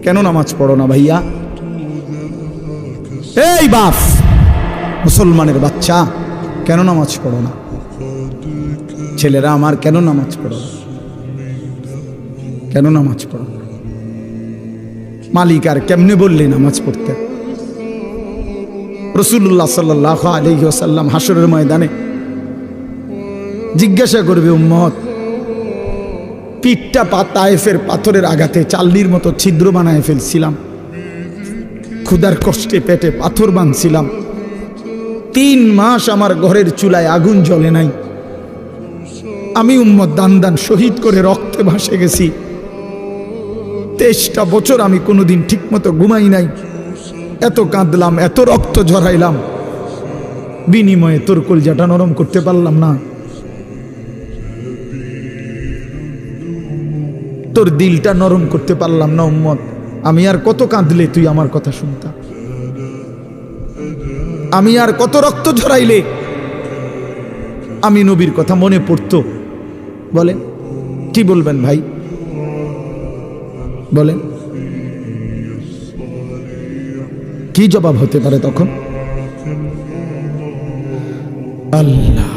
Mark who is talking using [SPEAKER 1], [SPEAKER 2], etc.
[SPEAKER 1] কেন নামাজ পড়ো না ভাইয়া? এই বাপ, মুসলমানের বাচ্চা, কেন নামাজ পড়ো না? ছেলেরা আমার, কেন নামাজ পড়ো না? কেন নামাজ পড়ো না? মালিক আর কেমনে বললে নামাজ পড়তে? রাসূলুল্লাহ সাল্লাল্লাহু আলাইহি ওয়াসাল্লাম হাসরের ময়দানে জিজ্ঞাসা করবে, উম্মত, পিঠটা তায়েফের পাথরের আঘাতে চাল্লির মতো ছিদ্র বানায় ফেলছিলাম, ক্ষুধার কষ্টে পেটে পাথর বাঁধছিলাম, 3 মাস আমার ঘরের চুলায় আগুন জ্বলে নাই, আমি উম্মত দান দান শহীদ করে রক্তে ভাসে গেছি, 23টা বছর আমি কোনোদিন ঠিক মতো ঘুমাই নাই, এত কাঁদলাম, এত রক্ত ঝরাইলাম, বিনিময়ে তোর কলজাটা নরম করতে পারলাম না, তোর দিলটা নরম করতে পারলাম না উম্মত। আমি আর কত কাঁদলে তুই আমার কথা শুনতা? আমি আর কত রক্ত ঝরাইলে আমি নবীর কথা মনে পড়তো? বলেন, কি বলবেন ভাই? বলেন, কি জবাব হতে পারে তখন? আল্লাহ